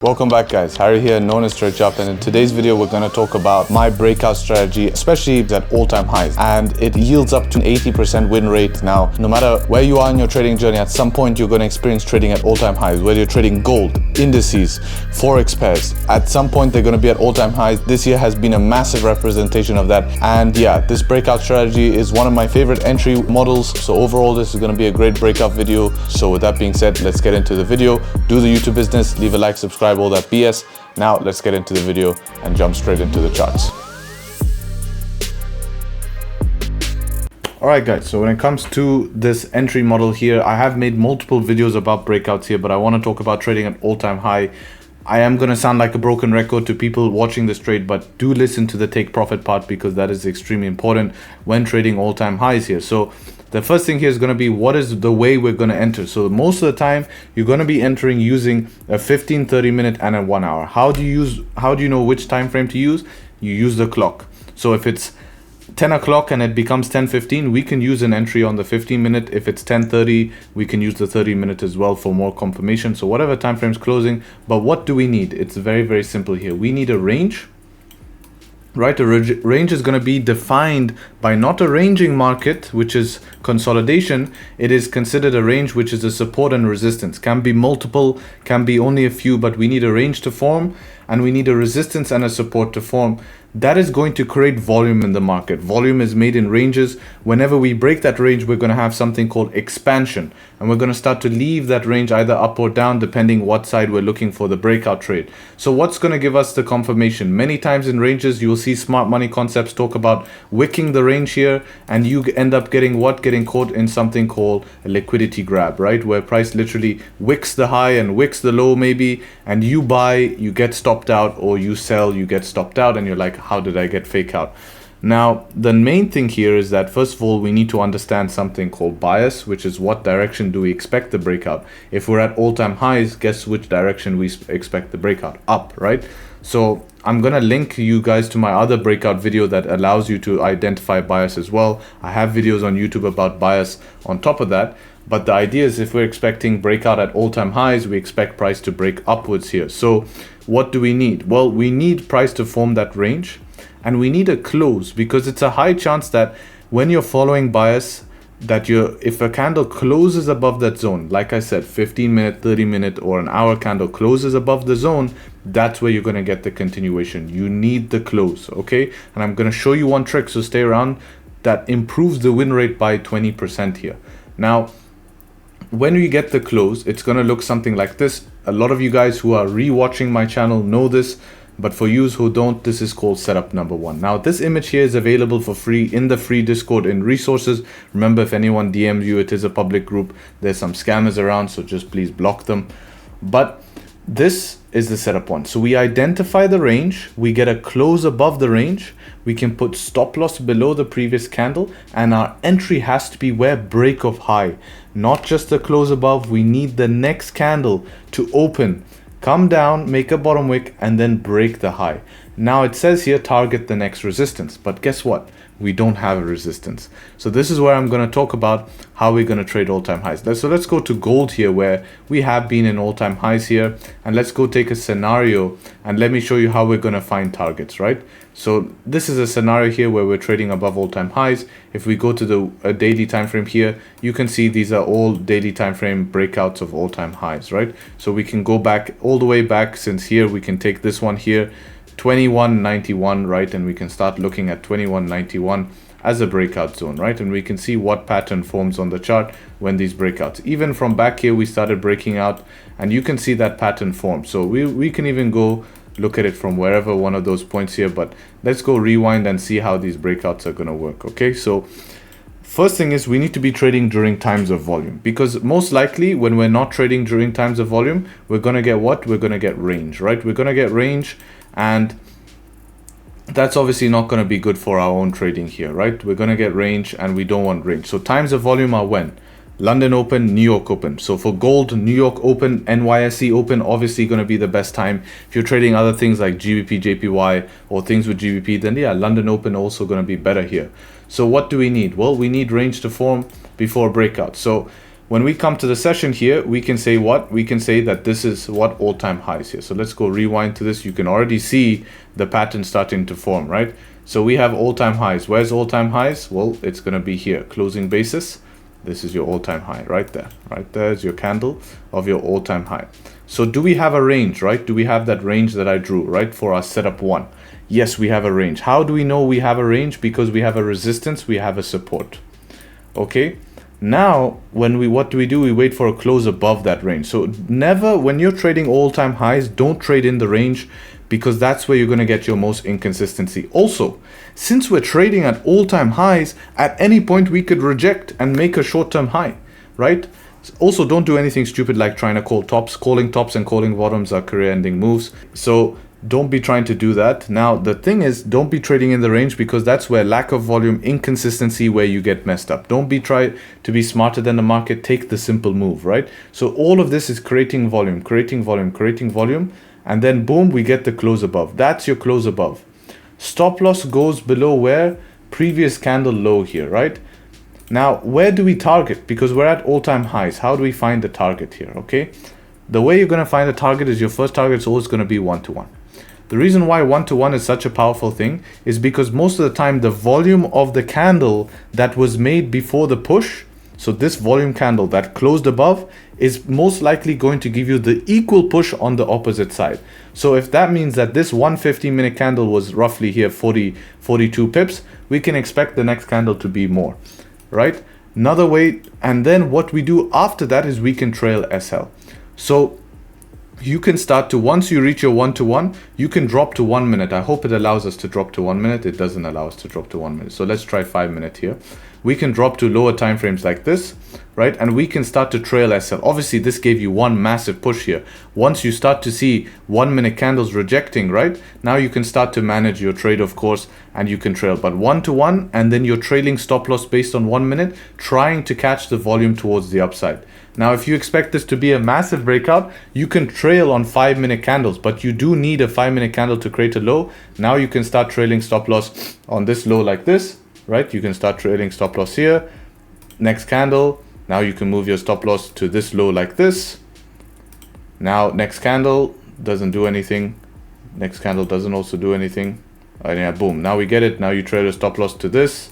Welcome back guys, Harry here, known as Tradesharpe, and in today's video we're going to talk about my breakout strategy, especially at all-time highs, and it yields up to an 80% win rate. Now, no matter where you are in your trading journey, at some point you're going to experience trading at all-time highs, whether you're trading gold, indices, Forex pairs. At some point they're going to be at all-time highs. This year has been a massive representation of that, and yeah, this breakout strategy is one of my favorite entry models. So overall this is going to be a great breakout video. So with that being said, let's get into the video. Do the YouTube business, leave a like, subscribe, all that BS. Now let's get into the video and jump straight into the charts. Alright guys, so when it comes to this entry model here, I have made multiple videos about breakouts here, but I want to talk about trading at all-time high. I am going to sound like a broken record to people watching this trade, but do listen to the take profit part because that is extremely important when trading all-time highs here. So the first thing here is going to be, what is the way we're going to enter? So most of the time you're going to be entering using a 15, 30 minute and a 1 hour. How do you know which time frame to use? You use the clock. So if it's 10 o'clock and it becomes 10:15, we can use an entry on the 15 minute. If it's 10:30, we can use the 30 minute as well for more confirmation. So whatever time frame's closing. But what do we need? It's very, very simple here. We need a range. Right, a range is going to be defined by not a ranging market, which is consolidation. It is considered a range, which is a support and resistance. Can be multiple, can be only a few, but we need a range to form, and we need a resistance and a support to form. That is going to create volume in the market. Volume is made in ranges. Whenever we break that range, we're going to have something called expansion, and we're going to start to leave that range either up or down depending what side we're looking for the breakout trade. So what's going to give us the confirmation? Many times in ranges, you will see smart money concepts talk about wicking the range here, and you end up getting what? Getting caught in something called a liquidity grab, right? Where price literally wicks the high and wicks the low maybe, and you buy, you get stopped out, or you sell, you get stopped out, and you're like, how did I get fake out? Now, the main thing here is that first of all, we need to understand something called bias, which is what direction do we expect the breakout. If we're at all-time highs, guess which direction we expect the breakout? Up, right? So I'm going to link you guys to my other breakout video that allows you to identify bias as well. I have videos on YouTube about bias on top of that. But the idea is, if we're expecting breakout at all-time highs, we expect price to break upwards here. So what do we need? Well, we need price to form that range, and we need a close, because it's a high chance that when you're following bias, that if a candle closes above that zone, like I said, 15 minute, 30 minute, or an hour candle closes above the zone, that's where you're going to get the continuation. You need the close, okay? And I'm going to show you one trick, so stay around, that improves the win rate by 20% here. Now, when we get the close, it's going to look something like this. A lot of you guys who are rewatching my channel know this, but for you who don't, this is called setup number one. Now, this image here is available for free in the free Discord in resources. Remember, if anyone DMs you, it is a public group. There's some scammers around, so just please block them. But this is the setup one. So we identify the range, we get a close above the range, we can put stop loss below the previous candle, and our entry has to be where break of high, not just the close above. We need the next candle to open, come down, make a bottom wick, and then break the high. Now it says here target the next resistance, but guess what? We don't have a resistance. So this is where I'm going to talk about how we're going to trade all-time highs. So let's go to gold here, where we have been in all-time highs here, and let's go take a scenario and let me show you how we're going to find targets, right? So this is a scenario here where we're trading above all-time highs. If we go to the daily time frame here, you can see these are all daily time frame breakouts of all-time highs, right? So we can go back all the way back, since here we can take this one here, 2191, right? And we can start looking at 2191 as a breakout zone, right? And we can see what pattern forms on the chart when these breakouts. Even from back here, we started breaking out, and you can see that pattern form. So we can even go look at it from wherever one of those points here, but let's go rewind and see how these breakouts are going to work. Okay, so first thing is, we need to be trading during times of volume, because most likely when we're not trading during times of volume, we're going to get what? We're going to get range, right? We're going to get range, and that's obviously not going to be good for our own trading here, right? We're going to get range, and we don't want range. So times of volume are when? London Open, New York Open. So for gold, New York Open, NYSE Open, obviously going to be the best time. If you're trading other things like GBP, JPY, or things with GBP, then yeah, London Open also going to be better here. So what do we need? Well, we need range to form before breakout. So when we come to the session here, we can say what? We can say that this is what all-time highs here. So let's go rewind to this. You can already see the pattern starting to form, right? So we have all-time highs. Where's all-time highs? Well, it's going to be here, closing basis. This is your all-time high right there. Right there is your candle of your all-time high. So do we have a range, right? Do we have that range that I drew, right, for our setup 1? Yes, we have a range. How do we know we have a range? Because we have a resistance, we have a support. Okay. Now, what do? We wait for a close above that range. So never, when you're trading all-time highs, don't trade in the range, because that's where you're going to get your most inconsistency. Also, since we're trading at all-time highs, at any point we could reject and make a short-term high, right? Also, don't do anything stupid like trying to call tops. Calling tops and calling bottoms are career-ending moves. So don't be trying to do that. Now, the thing is, don't be trading in the range, because that's where lack of volume, inconsistency, where you get messed up. Don't be try to be smarter than the market. Take the simple move, right? So all of this is creating volume, creating volume, creating volume. And then boom, we get the close above. That's your close above. Stop loss goes below where? Previous candle low here, right? Now, where do we target? Because we're at all-time highs. How do we find the target here? Okay. The way you're going to find the target is your first target is always going to be 1-to-1. The reason why 1-to-1 is such a powerful thing is because most of the time the volume of the candle that was made before the push, so this volume candle that closed above, is most likely going to give you the equal push on the opposite side. So if that means that this 150-minute candle was roughly here 42 pips, we can expect the next candle to be more, right? Another way, and then what we do after that is we can trail SL. So you can start to, once you reach your 1-to-1, you can drop to 1 minute. I hope it allows us to drop to 1 minute. It doesn't allow us to drop to 1 minute. So let's try 5 minutes here. We can drop to lower time frames like this, right? And we can start to trail SL. Obviously, this gave you one massive push here. Once you start to see 1 minute candles rejecting, right? Now you can start to manage your trade, of course, and you can trail. But 1-to-1, and then you're trailing stop loss based on 1 minute, trying to catch the volume towards the upside. Now, if you expect this to be a massive breakout, you can trail on 5 minute candles, but you do need a 5 minute candle to create a low. Now you can start trailing stop loss on this low like this, right? You can start trailing stop loss here. Next candle. Now you can move your stop loss to this low like this. Now, next candle doesn't do anything. Next candle doesn't also do anything. And yeah, boom. Now we get it. Now you trail your stop loss to this.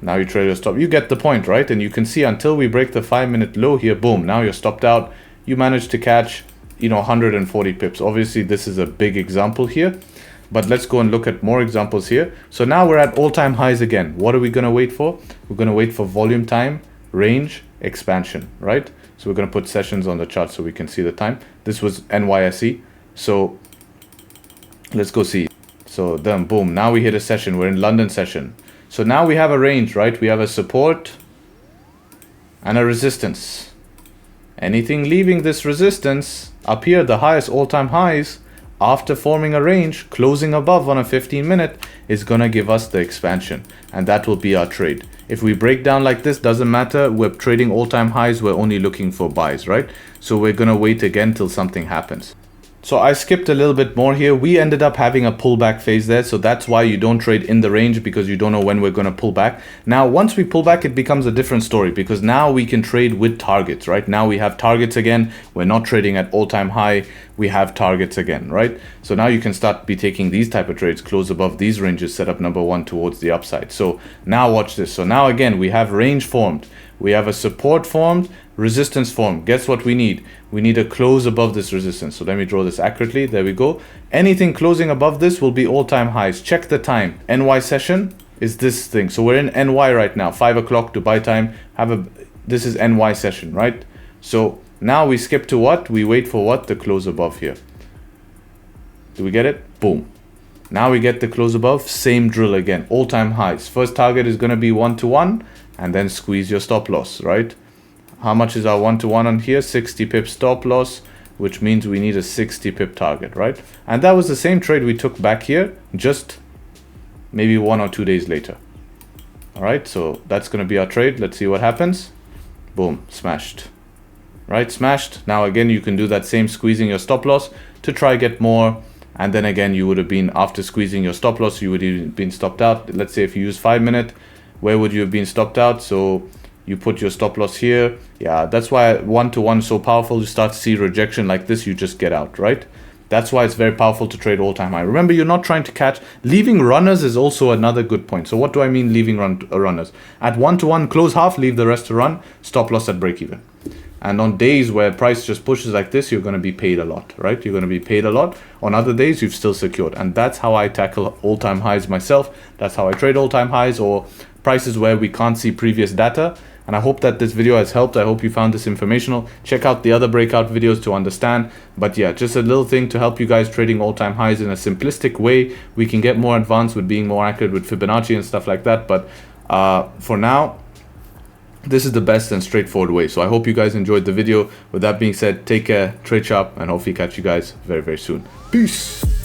Now you trade your stop. You get the point, right? And you can see until we break the 5 minute low here, boom, now you're stopped out. You managed to catch, 140 pips. Obviously, this is a big example here, but let's go and look at more examples here. So now we're at all-time highs again. What are we going to wait for? We're going to wait for volume time, range, expansion, right? So we're going to put sessions on the chart so we can see the time. This was NYSE. So let's go see. So then, boom, now we hit a session. We're in London session. So now we have a range, right? We have a support and a resistance. Anything leaving this resistance up here, the highest all-time highs, after forming a range, closing above on a 15-minute, is going to give us the expansion. And that will be our trade. If we break down like this, doesn't matter. We're trading all-time highs. We're only looking for buys, right? So we're going to wait again till something happens. So I skipped a little bit more here. We ended up having a pullback phase there. So that's why you don't trade in the range, because you don't know when we're going to pull back. Now, once we pull back, it becomes a different story, because now we can trade with targets, right? Now we have targets again. We're not trading at all-time high. We have targets again, right? So now you can start be taking these type of trades, close above these ranges, set up number one towards the upside. So now watch this. So now again, we have range formed. We have a support formed, resistance formed. Guess what we need? We need a close above this resistance. So let me draw this accurately. There we go. Anything closing above this will be all-time highs. Check the time. NY session is this thing. So we're in NY right now. 5 o'clock Dubai time. This is NY session, right? So now we skip to what? We wait for what? The close above here. Do we get it? Boom. Now we get the close above. Same drill again. All-time highs. First target is going to be 1-to-1, and then squeeze your stop loss, right? How much is our 1-to-1 on here? 60 pip stop loss, which means we need a 60 pip target, right? And that was the same trade we took back here, just maybe 1 or 2 days later. All right, so that's going to be our trade. Let's see what happens. Boom, smashed. Right, smashed. Now again, you can do that same squeezing your stop loss to try get more. And then again, you would have been, after squeezing your stop loss, you would have been stopped out. Let's say if you use 5 minute, where would you have been stopped out? So you put your stop loss here. Yeah, that's why 1-to-1 is so powerful. You start to see rejection like this, you just get out, right? That's why it's very powerful to trade all-time high. Remember, you're not trying to catch. Leaving runners is also another good point. So what do I mean leaving runners? At 1-to-1, close half, leave the rest to run, stop loss at break even. And on days where price just pushes like this, you're going to be paid a lot, right? You're going to be paid a lot. On other days, you've still secured. And that's how I tackle all-time highs myself. That's how I trade all-time highs or prices where we can't see previous data. And I hope that this video has helped. I hope you found this informational. Check out the other breakout videos to understand. But yeah, just a little thing to help you guys trading all-time highs in a simplistic way. We can get more advanced with being more accurate with Fibonacci and stuff like that. But for now, this is the best and straightforward way. So I hope you guys enjoyed the video. With that being said, take care, trade sharp, and hopefully catch you guys very, very soon. Peace.